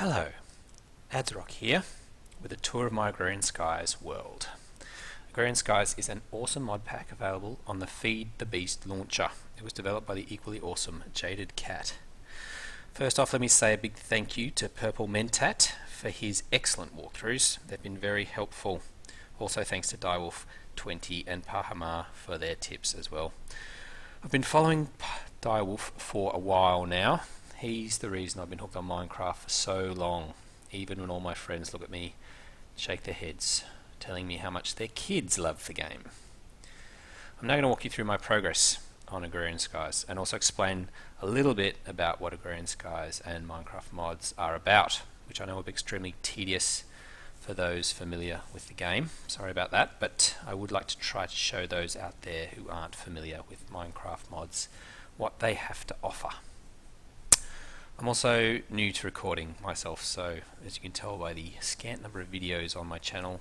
Hello, Adsrock here with a tour of my Agrarian Skies world. Agrarian Skies is an awesome mod pack available on the Feed the Beast launcher. It was developed by the equally awesome Jaded Cat. First off, let me say a big thank you to Purple Mentat for his excellent walkthroughs. They've been very helpful. Also thanks to Direwolf20 and Pahamar for their tips as well. I've been following Direwolf for a while now. He's the reason I've been hooked on Minecraft for so long, even when all my friends look at me, shake their heads, telling me how much their kids love the game. I'm now going to walk you through my progress on Agrarian Skies and also explain a little bit about what Agrarian Skies and Minecraft mods are about, which I know will be extremely tedious for those familiar with the game. Sorry about that, but I would like to try to show those out there who aren't familiar with Minecraft mods what they have to offer. I'm also new to recording myself, so as you can tell by the scant number of videos on my channel,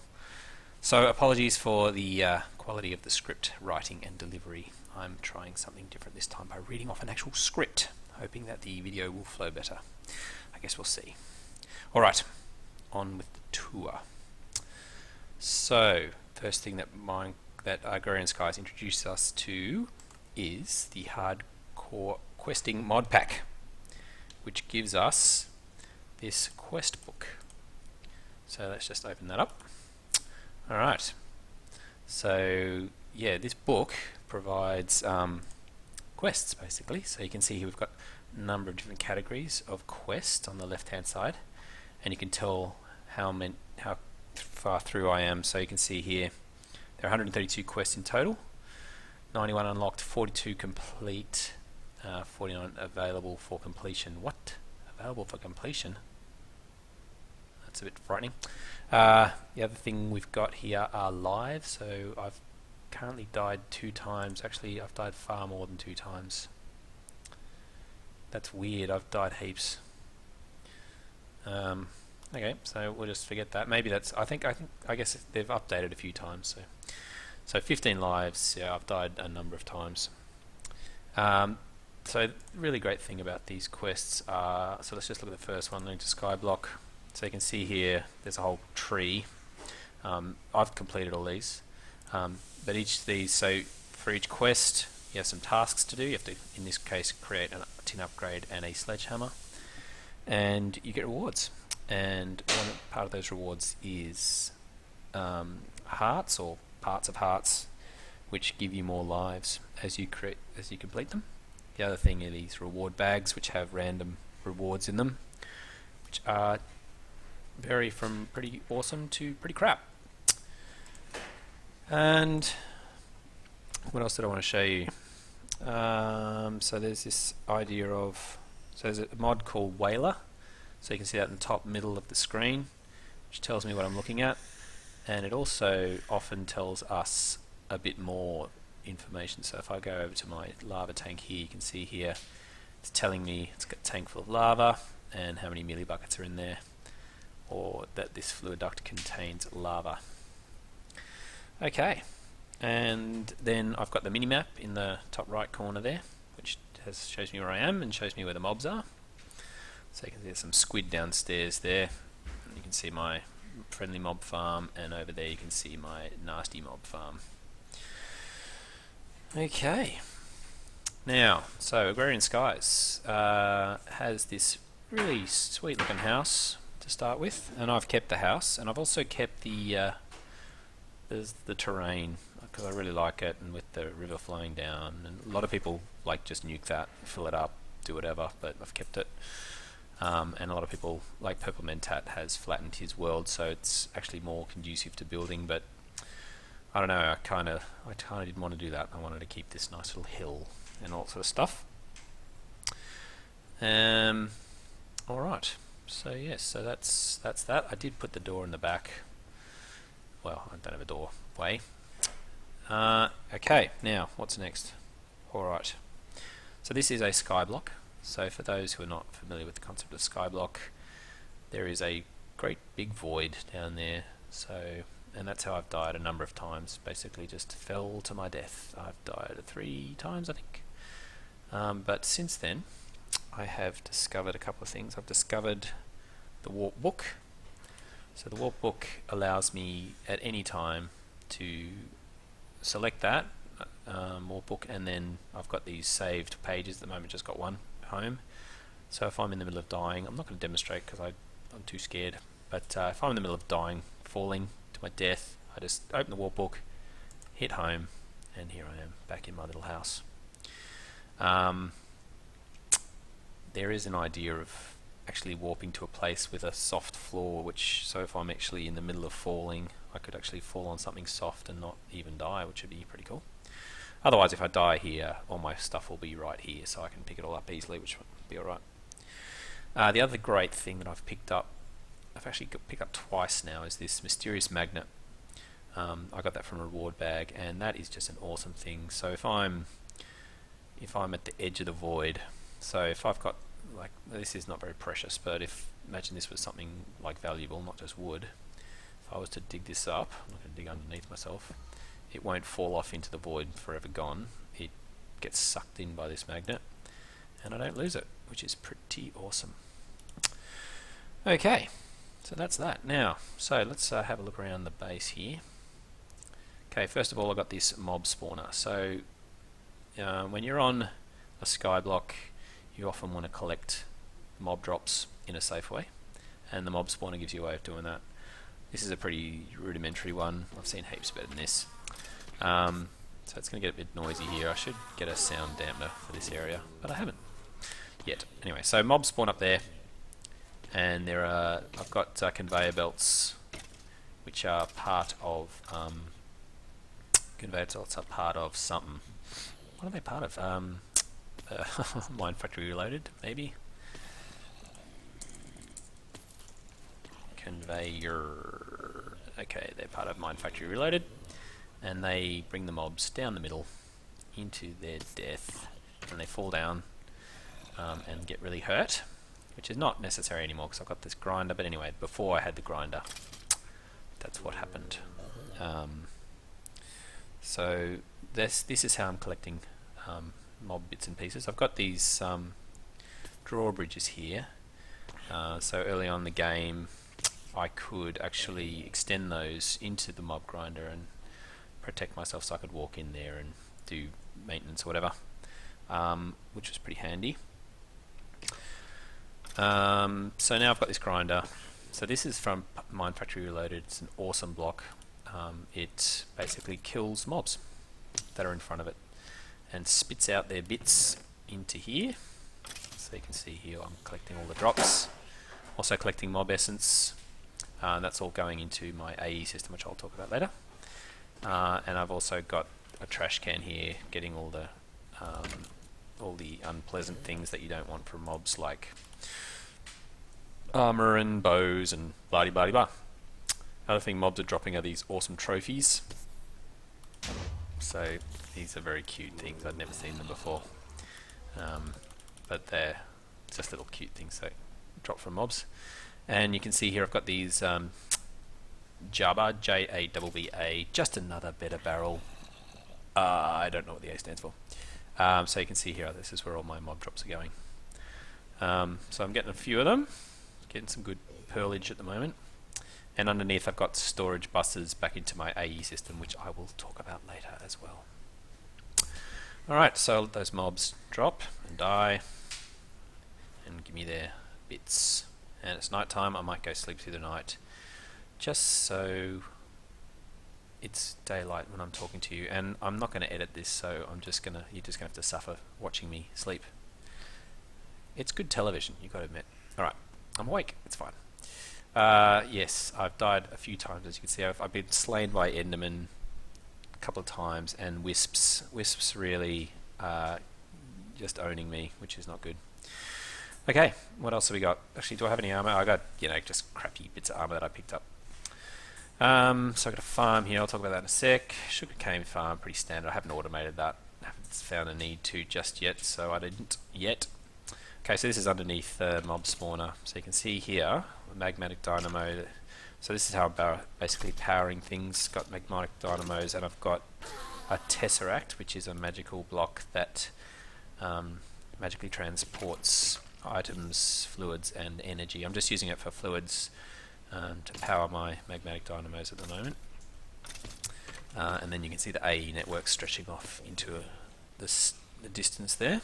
so apologies for the quality of the script writing and delivery. I'm trying something different this time by reading off an actual script, hoping that the video will flow better. I guess we'll see. Alright, on with the tour. So, first thing that Agrarian Skies introduced us to is the Hardcore Questing mod pack, which gives us this quest book. So let's just open that up. Alright, so yeah, this book provides quests basically. So you can see here we've got a number of different categories of quests on the left hand side, and you can tell how far through I am. So you can see here there are 132 quests in total, 91 unlocked, 42 complete, 49 available for completion. What? Available for completion? That's a bit frightening. The other thing we've got here are lives. So I've currently died 2 times. Actually, I've died far more than 2 times. That's weird. I've died heaps. Okay, so we'll just forget that. Maybe that's. I guess they've updated a few times. So 15 lives. Yeah, I've died a number of times. So the really great thing about these quests are, so let's just look at the first one, Learning to Skyblock. So you can see here there's a whole tree. I've completed all these, but each of these, so for each quest you have some tasks to do. You have to, in this case, create a tin upgrade and a sledgehammer, and you get rewards. And one part of those rewards is hearts or parts of hearts, which give you more lives as you complete them. The other thing are these reward bags, which have random rewards in them, which vary from pretty awesome to pretty crap. And what else did I want to show you? So there's this idea of, so there's a mod called Whaler. So you can see that in the top middle of the screen, which tells me what I'm looking at, and it also often tells us a bit more information. So if I go over to my lava tank here, you can see here it's telling me it's got a tank full of lava and how many millibuckets are in there, or that this fluid duct contains lava. Okay, and then I've got the mini-map in the top right corner there, which shows me where I am and shows me where the mobs are. So you can see there's some squid downstairs there, and you can see my friendly mob farm, and over there you can see my nasty mob farm. Okay, now, so Agrarian Skies has this really sweet looking house to start with, and I've kept the house, and I've also kept the terrain, because I really like it, and with the river flowing down, and a lot of people like just nuke that, fill it up, do whatever, but I've kept it. And a lot of people, like Purple Mentat, has flattened his world, so it's actually more conducive to building, but I don't know, I kind of didn't want to do that. I wanted to keep this nice little hill and all sort of stuff. Alright, so yes, so that's that. I did put the door in the back. Well, I don't have a doorway. Okay, now, what's next? Alright, so this is a skyblock. So for those who are not familiar with the concept of skyblock, there is a great big void down there. So, and that's how I've died a number of times. Basically, just fell to my death. I've died 3 times, I think. But since then, I have discovered a couple of things. I've discovered the warp book. So the warp book allows me at any time to select that warp book, and then I've got these saved pages at the moment, just got one, home. So if I'm in the middle of dying, I'm not going to demonstrate because I'm too scared, but if I'm in the middle of dying, falling to my death, I just open the warp book, hit home, and here I am back in my little house. There is an idea of actually warping to a place with a soft floor, so if I'm actually in the middle of falling, I could actually fall on something soft and not even die, which would be pretty cool. Otherwise, if I die here, all my stuff will be right here, so I can pick it all up easily, which would be alright. The other great thing that I've picked up, I've actually picked up twice now, is this mysterious magnet. I got that from a reward bag, and that is just an awesome thing. So if I'm at the edge of the void, so if I've got, like, this is not very precious, but imagine this was something like valuable, not just wood. If I was to dig this up, I'm not going to dig underneath myself, it won't fall off into the void forever gone. It gets sucked in by this magnet, and I don't lose it, which is pretty awesome. Okay, so that's that. Now, so let's have a look around the base here. Okay, first of all, I've got this mob spawner. So when you're on a skyblock, you often want to collect mob drops in a safe way, and the mob spawner gives you a way of doing that. This is a pretty rudimentary one. I've seen heaps better than this. So it's going to get a bit noisy here. I should get a sound dampener for this area, but I haven't yet. Anyway, so mobs spawn up there, and I've got conveyor belts, which are part of conveyor belts are part of something. What are they part of? Mine Factory Reloaded, maybe. Conveyor. Okay, they're part of Mine Factory Reloaded, and they bring the mobs down the middle into their death, and they fall down and get really hurt, which is not necessary anymore because I've got this grinder. But anyway, before I had the grinder, that's what happened. So this is how I'm collecting mob bits and pieces. I've got these drawbridges here. So early on in the game, I could actually extend those into the mob grinder and protect myself, so I could walk in there and do maintenance or whatever, which was pretty handy. So now I've got this grinder. So this is from Mine Factory Reloaded. It's an awesome block. It basically kills mobs that are in front of it and spits out their bits into here. So you can see here I'm collecting all the drops. Also collecting mob essence. That's all going into my AE system, which I'll talk about later. And I've also got a trash can here, getting all the unpleasant things that you don't want from mobs, like armor and bows and blah-de-blah-de-blah. Other thing mobs are dropping are these awesome trophies. So these are very cute things. I'd never seen them before, but they're just little cute things that drop from mobs. And you can see here I've got these Jabba, J-A-B-B-A, just another better barrel. I don't know what the A stands for. So you can see here, this is where all my mob drops are going. So I'm getting a few of them, getting some good pearlage at the moment. And underneath I've got storage buses back into my AE system, which I will talk about later as well. Alright, so those mobs drop and die and give me their bits. And it's night time. I might go sleep through the night just so it's daylight when I'm talking to you. And I'm not going to edit this, so you're just going to have to suffer watching me sleep. It's good television, you've got to admit. Alright, I'm awake, it's fine. Yes, I've died a few times, as you can see. I've been slain by Endermen a couple of times, and wisps. Wisps really just owning me, which is not good. Okay, what else have we got? Actually, do I have any armor? I got, just crappy bits of armor that I picked up. So I've got a farm here. I'll talk about that in a sec. Sugarcane farm, pretty standard. I haven't automated that. I haven't found a need to just yet, so I didn't yet. Okay, so this is underneath the mob spawner. So you can see here, magmatic dynamo. So this is how I'm basically powering things. Got magmatic dynamos, and I've got a tesseract, which is a magical block that magically transports items, fluids, and energy. I'm just using it for fluids to power my magmatic dynamos at the moment. And then you can see the AE network stretching off into the distance there.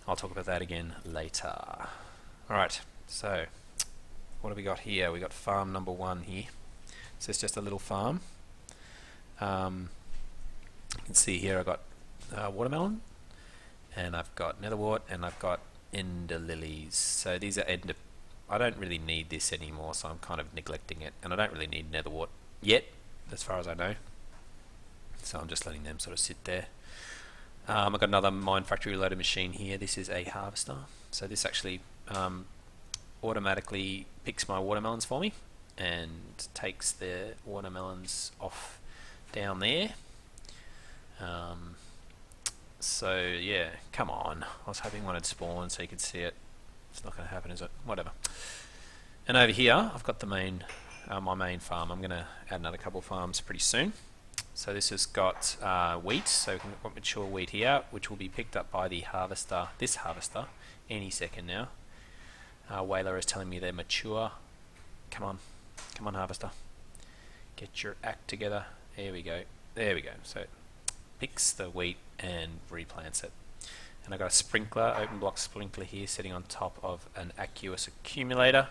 I'll talk about that again later. Alright, so what have we got here? We got farm number 1 here. So it's just a little farm. You can see here I've got watermelon, and I've got netherwort, and I've got ender lilies. So these are I don't really need this anymore, so I'm kind of neglecting it, and I don't really need netherwort yet, as far as I know. So I'm just letting them sort of sit there. I've got another mine factory loaded machine here. This is a harvester. So this actually automatically picks my watermelons for me and takes the watermelons off down there. So yeah, come on. I was hoping one had spawned so you could see it. It's not going to happen, is it? Whatever. And over here, I've got the my main farm. I'm going to add another couple of farms pretty soon. So this has got wheat, so we can put mature wheat here, which will be picked up by the harvester, this harvester, any second now. Whaler is telling me they're mature. Come on harvester. Get your act together. There we go. So it picks the wheat and replants it. And I've got a sprinkler, open block sprinkler here, sitting on top of an aqueous accumulator.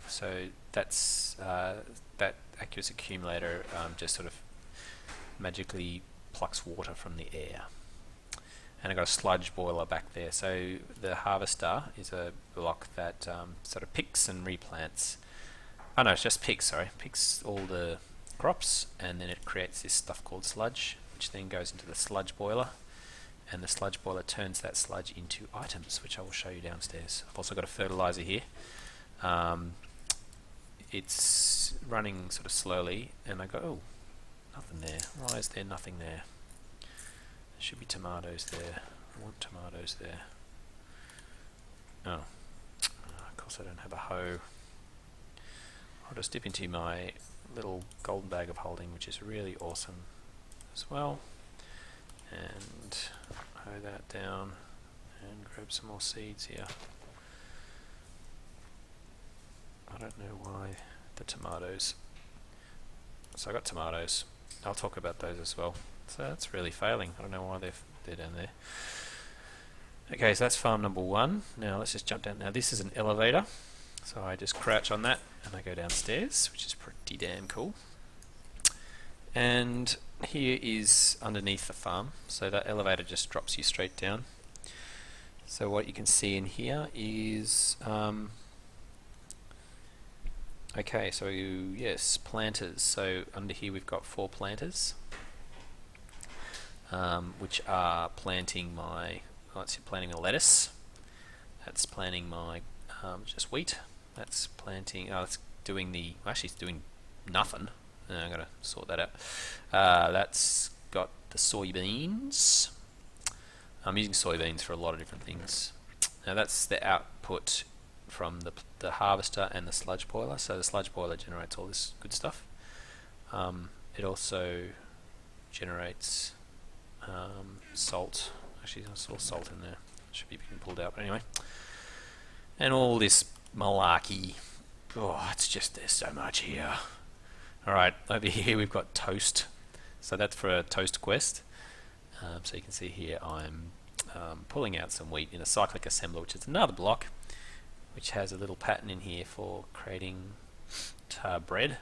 So that's that aqueous accumulator just sort of magically plucks water from the air. And I've got a sludge boiler back there. So the harvester is a block that sort of picks and replants. Oh no, it's just picks all the crops, and then it creates this stuff called sludge, which then goes into the sludge boiler, and the sludge boiler turns that sludge into items, which I will show you downstairs. I've also got a fertilizer here. It's running sort of slowly, and I go, oh, nothing there. Why is there nothing there? There should be tomatoes there. I want tomatoes there. Oh, of course I don't have a hoe. I'll just dip into my little golden bag of holding, which is really awesome as well, and hoe that down and grab some more seeds here. I don't know why the tomatoes. So I got tomatoes. I'll talk about those as well. So that's really failing. I don't know why they're down there. Okay, so that's farm number 1. Now let's just jump down. Now this is an elevator. So I just crouch on that and I go downstairs, which is pretty damn cool. And here is underneath the farm. So that elevator just drops you straight down. So what you can see in here is okay, so yes, planters. So under here we've got 4 planters, which are planting planting a lettuce. That's planting my just wheat. That's planting. It's doing actually it's doing nothing. I'm gonna sort that out. That's got the soybeans. I'm using soybeans for a lot of different things. Now that's the output from the harvester and the sludge boiler. So the sludge boiler generates all this good stuff. It also generates salt. Actually, I saw salt in there. Should be being pulled out, but anyway. And all this malarkey. Oh, it's just there's so much here. Alright, over here we've got toast. So that's for a toast quest. So you can see here I'm pulling out some wheat in a cyclic assembler, which is another block, which has a little pattern in here for creating bread.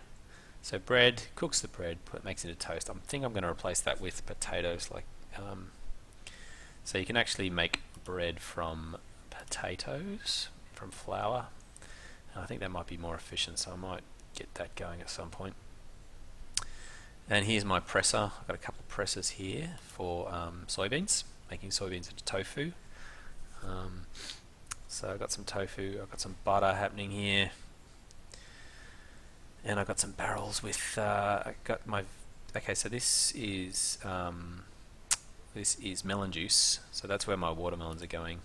So bread, cooks the bread, makes it into toast. I think I'm going to replace that with potatoes. So you can actually make bread from potatoes, from flour. And I think that might be more efficient, so I might get that going at some point. And here's my presser. I've got a couple of pressers here for soybeans, making soybeans into tofu. So I've got some tofu, I've got some butter happening here, and I've got some barrels with. I got my. Okay, so this is melon juice. So that's where my watermelons are going,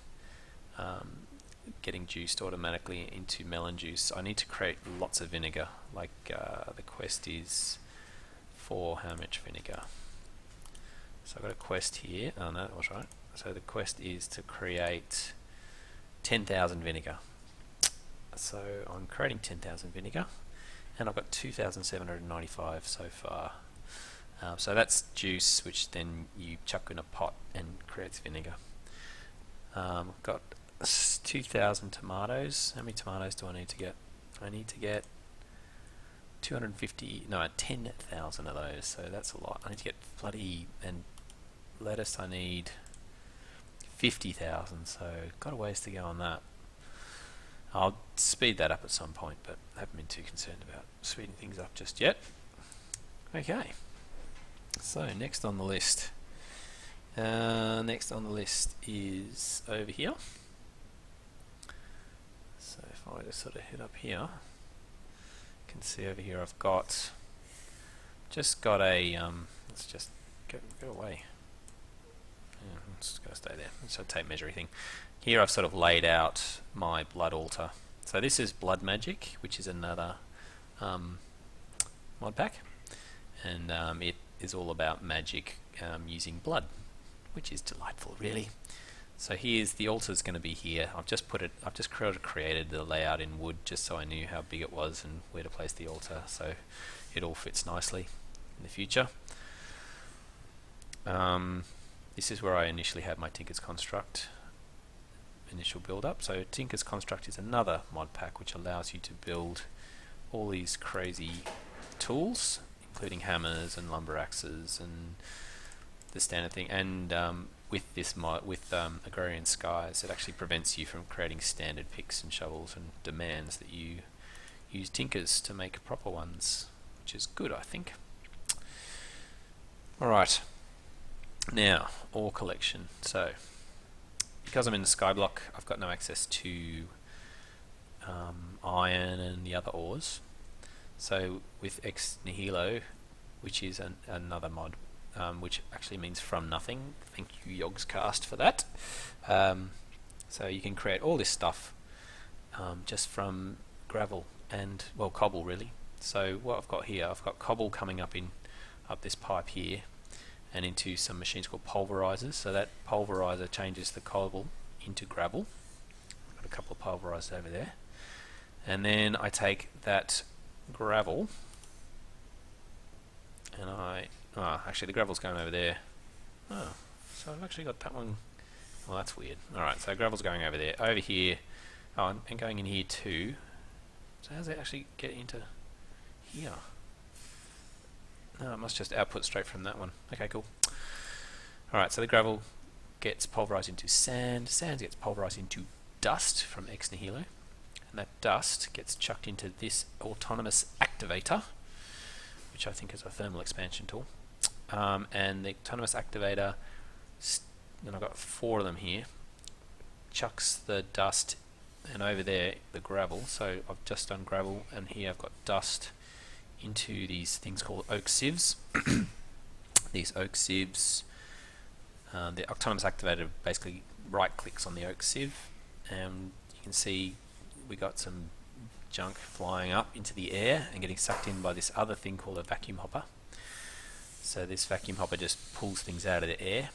getting juiced automatically into melon juice. I need to create lots of vinegar. The quest is for how much vinegar. So I've got a quest here. Oh no, that was right. So the quest is to create 10,000 vinegar. So I'm creating 10,000 vinegar, and I've got 2,795 so far. So that's juice, which then you chuck in a pot and creates vinegar. I've got 2,000 tomatoes. How many tomatoes do I need to get? I need to get 10,000 of those, so that's a lot. I need to get and lettuce I need 50,000, so got a ways to go on that. I'll speed that up at some point, but I haven't been too concerned about speeding things up just yet. Okay, so next on the list. Next on the list is over here. So if I just sort of head up here, you can see over here I've just got a let's just go away. Yeah, it's just gonna stay there. It's a tape measure thing. Here I've sort of laid out my blood altar. So this is Blood Magic, which is another mod pack, and it is all about magic using blood, which is delightful, really. So here's the altar's going to be here. I've just created the layout in wood just so I knew how big it was and where to place the altar, so it all fits nicely in the future. This is where I initially had my Tinker's Construct initial build up. So Tinker's Construct is another mod pack which allows you to build all these crazy tools, including hammers and lumber axes and the standard thing. And with this mod, with Agrarian Skies, it actually prevents you from creating standard picks and shovels and demands that you use Tinkers to make proper ones, which is good, I think. Alright, now ore collection. So because I'm in the skyblock, I've got no access to iron and the other ores. So with Ex Nihilo, which is another mod, which actually means from nothing. Thank you, Yogscast, for that. So you can create all this stuff just from gravel and, well, cobble, really. So what I've got here, I've got cobble coming up this pipe here and into some machines called pulverizers. So that pulverizer changes the cobble into gravel. I've got a couple of pulverizers over there. And then I take that gravel and actually the gravel's going over there. Oh, so I've actually got that one. Well, that's weird. Alright, so gravel's going over there. Over here, and going in here too. So how does it actually get into here? No, it must just output straight from that one. Okay, cool. Alright, so the gravel gets pulverized into sand. Sand gets pulverized into dust from Ex Nihilo. And that dust gets chucked into this autonomous activator, which I think is a thermal expansion tool. And the autonomous activator, and I've got 4 of them here, chucks the dust, and over there the gravel. So I've just done gravel, and here I've got dust into these things called oak sieves. These oak sieves, the autonomous activator basically right clicks on the oak sieve, and you can see we got some junk flying up into the air and getting sucked in by this other thing called a vacuum hopper. So this vacuum hopper just pulls things out of the air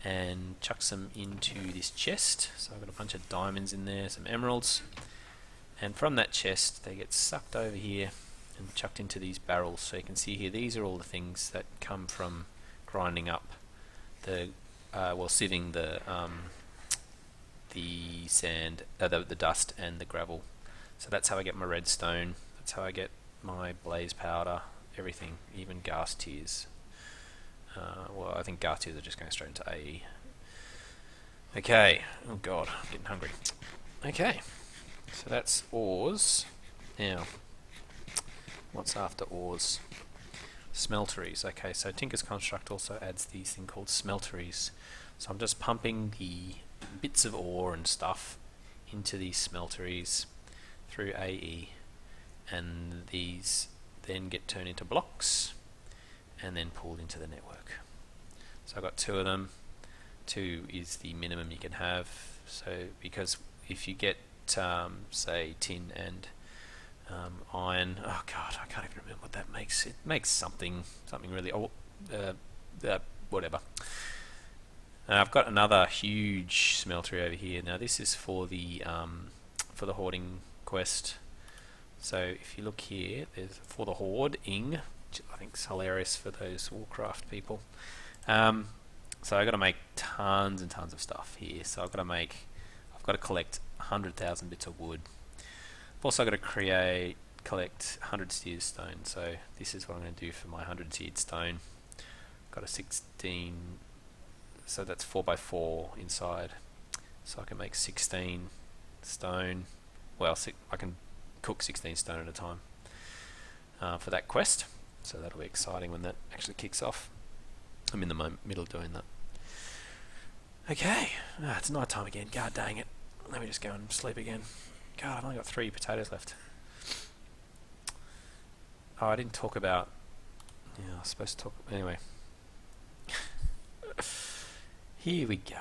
and chucks them into this chest. So I've got a bunch of diamonds in there, some emeralds, and from that chest they get sucked over here and chucked into these barrels. So you can see here, these are all the things that come from grinding up the sieving the sand, the dust and the gravel. So that's how I get my redstone, that's how I get my blaze powder, everything, even gas tiers. Well, I think gas tiers are just going straight into AE. Okay, oh god, I'm getting hungry. Okay, so that's ores. Now, what's after ores? Smelteries. Okay, so Tinker's Construct also adds these thing called smelteries. So I'm just pumping the bits of ore and stuff into these smelteries through AE, and these then get turned into blocks and then pulled into the network. So I've got 2 of them. 2 is the minimum you can have. So because if you get say tin and iron, oh god, I can't even remember what that makes. It makes something really whatever. I've got another huge smeltery over here. Now this is for the hoarding quest. So if you look here, there's for the hoarding, which I think is hilarious for those Warcraft people. So I've got to make tons and tons of stuff here. So I've got to collect 100,000 bits of wood. I've also got to collect 100 seared stone. So this is what I'm going to do for my 100 seared stone. Got a 16, so that's 4 by 4 inside. So I can make 16 stone. Well, I can cook 16 stone at a time for that quest. So that'll be exciting when that actually kicks off. I'm in the middle of doing that. Okay, it's night time again. God dang it. Let me just go and sleep again. God, I've only got 3 potatoes left. Oh, I didn't talk about... Yeah, I was supposed to talk... Anyway. Here we go.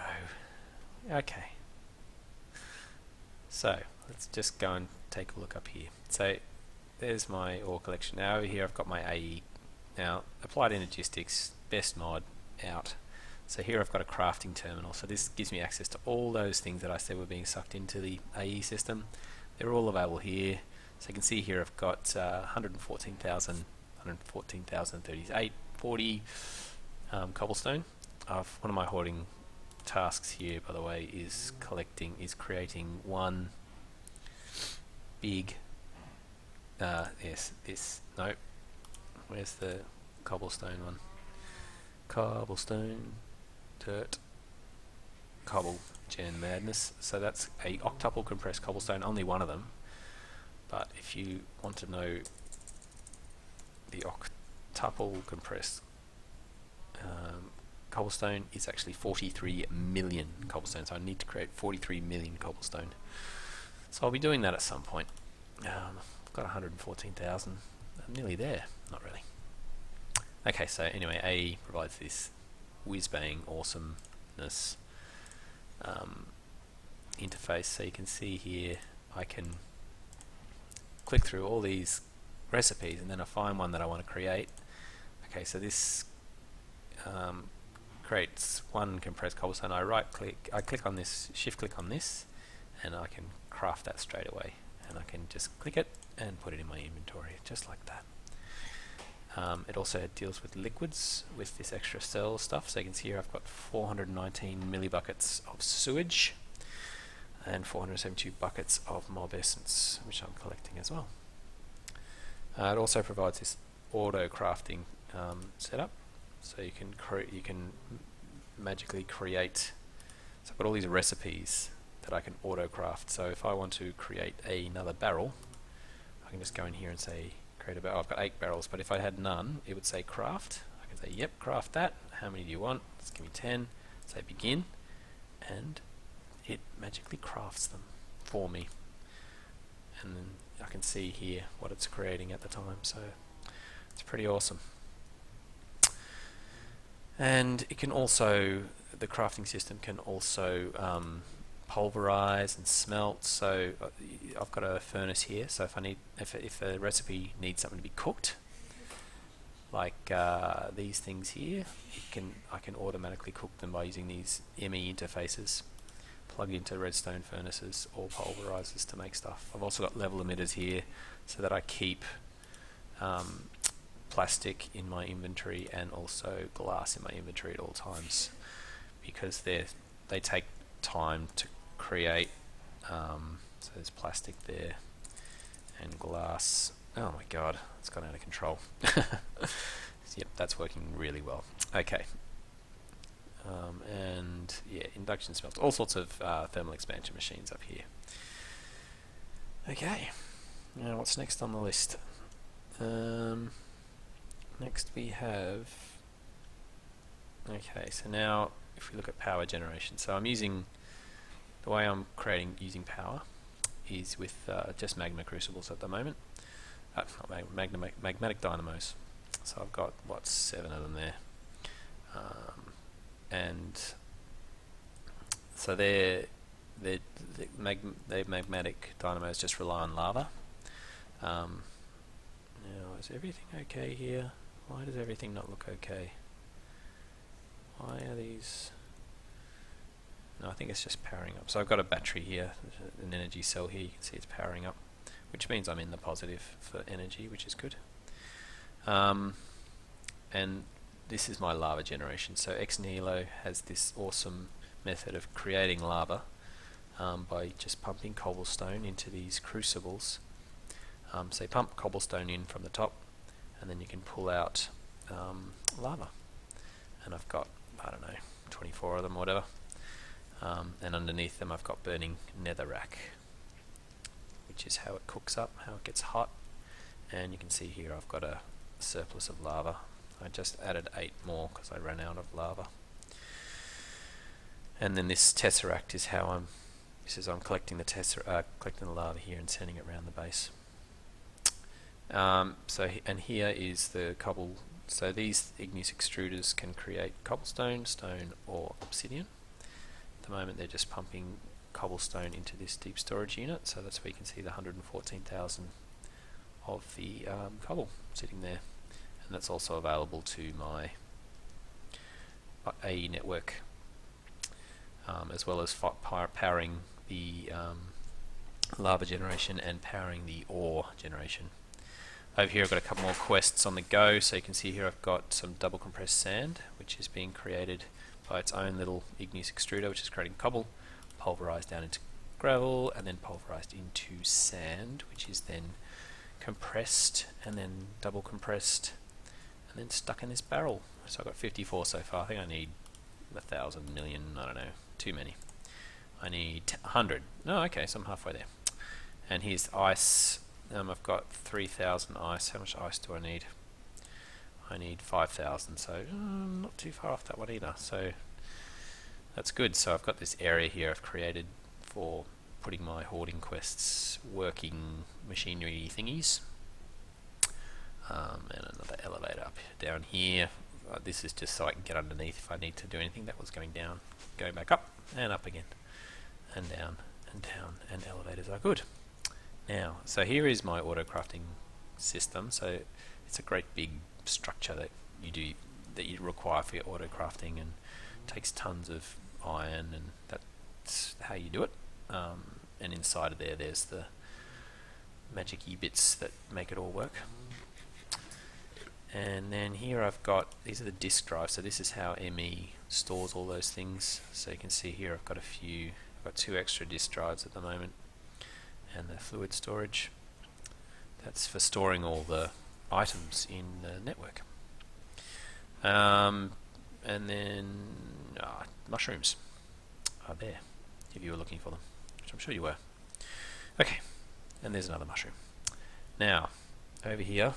Okay. So, let's just go and take a look up here. So, there's my ore collection. Now over here I've got my AE. Now, applied energistics, best mod, out. So here I've got a crafting terminal. So this gives me access to all those things that I said were being sucked into the AE system. They're all available here. So you can see here I've got 114,038, 40 cobblestone. One of my hoarding tasks here, by the way, is creating one big no, where's the cobblestone one? Cobblestone, dirt, cobble, gen madness. So that's a octuple compressed cobblestone, only one of them. But if you want to know the octuple compressed cobblestone, is actually 43 million cobblestone. So I need to create 43 million cobblestone. So I'll be doing that at some point. I've got 114,000. I'm nearly there. Not really. Okay, so anyway, AE provides this whiz-bang awesomeness interface. So you can see here, I can click through all these recipes and then I find one that I want to create. Okay, so this creates one compressed cobblestone. I click on this, shift click on this, and I can craft that straight away. And I can just click it and put it in my inventory, just like that. It also deals with liquids with this extra cell stuff. So you can see here I've got 419 millibuckets of sewage and 472 buckets of mob essence, which I'm collecting as well. It also provides this auto crafting setup, so you can magically create. So I've got all these recipes that I can auto craft. So if I want to create another barrel, I can just go in here and say create a barrel. I've got 8 barrels, but if I had none, it would say craft. I can say, yep, craft that. How many do you want? Let's give me 10. Say begin, and it magically crafts them for me. And then I can see here what it's creating at the time. So it's pretty awesome. And it can also, the crafting system can also pulverize and smelt. So I've got a furnace here, so if a recipe needs something to be cooked, like these things here, I can automatically cook them by using these ME interfaces plugged into redstone furnaces or pulverizers to make stuff. I've also got level emitters here so that I keep plastic in my inventory and also glass in my inventory at all times, because they take time to create. So there's plastic there and glass. Oh my god, it's gone out of control. Yep, that's working really well. Okay. And yeah, induction smelts, all sorts of thermal expansion machines up here. Okay, now what's next on the list? Next we have, okay, so now if we look at power generation, so I'm using, the way I'm using power is with just magma crucibles at the moment. Not magmatic dynamos. So I've got, what, 7 of them there. And so they're magmatic dynamos just rely on lava. Now, is everything okay here? Why does everything not look okay? Why are these? No, I think it's just powering up. So I've got a battery here, an energy cell here. You can see it's powering up, which means I'm in the positive for energy, which is good. And this is my lava generation. So Ex Nihilo has this awesome method of creating lava by just pumping cobblestone into these crucibles. So you pump cobblestone in from the top, and then you can pull out lava. And I've got, I don't know, 24 of them or whatever. And underneath them I've got burning netherrack, which is how it cooks up, how it gets hot. And you can see here I've got a surplus of lava. I just added 8 more because I ran out of lava. And then this tesseract is how I'm collecting the collecting the lava here and sending it around the base. And here is the cobble. So these igneous extruders can create cobblestone, stone, or obsidian. At the moment they're just pumping cobblestone into this deep storage unit, so that's where you can see the 114,000 of the cobble sitting there. And that's also available to my AE network, as well as powering the lava generation and powering the ore generation. Over here I've got a couple more quests on the go, so you can see here I've got some double compressed sand, which is being created by its own little igneous extruder, which is creating cobble, pulverized down into gravel, and then pulverized into sand, which is then compressed and then double compressed and then stuck in this barrel. So I've got 54 so far. I think I need 1,000 million, I don't know, too many. I need 100. No, okay, so I'm halfway there. And here's ice. I've got 3,000 ice. How much ice do I need? I need 5,000, so not too far off that one either. So that's good. So I've got this area here I've created for putting my hoarding quests, working machinery thingies. And another elevator up down here. This is just so I can get underneath if I need to do anything. That was going down, going back up and up again, and down and down, and elevators are good. Now, so here is my auto crafting system. So it's a great big structure that you require for your auto crafting, and takes tons of iron, and that's how you do it. And inside of there's the magic-y bits that make it all work. And then here I've got, these are the disk drives, so this is how ME stores all those things. So you can see here I've got I've got 2 extra disk drives at the moment, and the fluid storage. That's for storing all the items in the network. And then mushrooms are there, if you were looking for them, which I'm sure you were. Okay, and there's another mushroom. Now, over here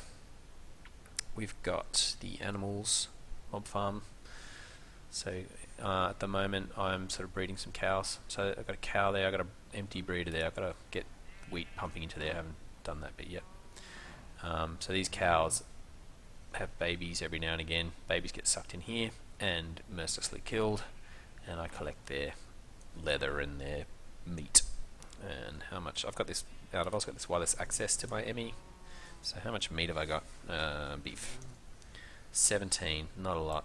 we've got the animals mob farm. So at the moment I'm sort of breeding some cows. So I've got a cow there, I've got an empty breeder there, I've got to get wheat pumping into there, I haven't done that bit yet. So these cows have babies every now and again. Babies get sucked in here and mercilessly killed, and I collect their leather and their meat. And how much I've got this out, I've also got this wireless access to my ME. So how much meat have I got? Beef. 17, not a lot.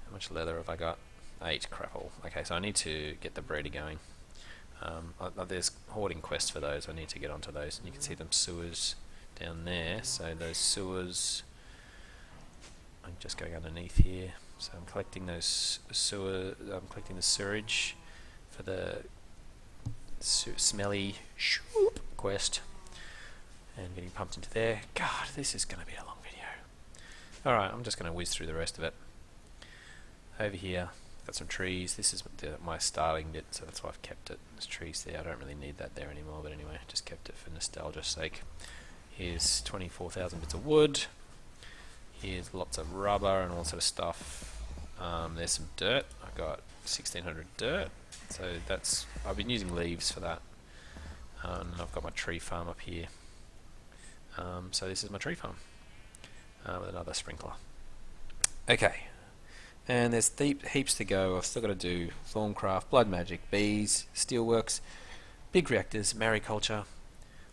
How much leather have I got? 8, crap all. Okay, so I need to get the breeder going. There's hoarding quests for those, I need to get onto those. And you can see them sewers down there. So those sewers, I'm just going underneath here. So I'm collecting those I'm collecting the sewage for the smelly shoop quest, and getting pumped into there. God, this is going to be a long video. Alright, I'm just going to whiz through the rest of it. Over here, got some trees. This is my starting bit, so that's why I've kept it. There's trees there. I don't really need that there anymore, but anyway, just kept it for nostalgia's sake. Here's 24,000 bits of wood. Here's lots of rubber and all sort of stuff. There's some dirt. I've got 1,600 dirt, so that's, I've been using leaves for that. And I've got my tree farm up here. So this is my tree farm with another sprinkler. Okay, and there's heaps to go. I've still got to do Thorncraft, Blood Magic, Bees, Steelworks, Big Reactors, Mariculture,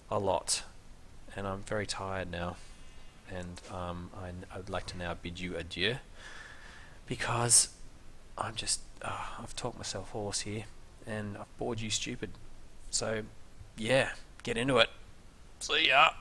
a lot. And I'm very tired now, and I'd like to now bid you adieu, because I've talked myself hoarse here, and I've bored you stupid. So, yeah, get into it. See ya.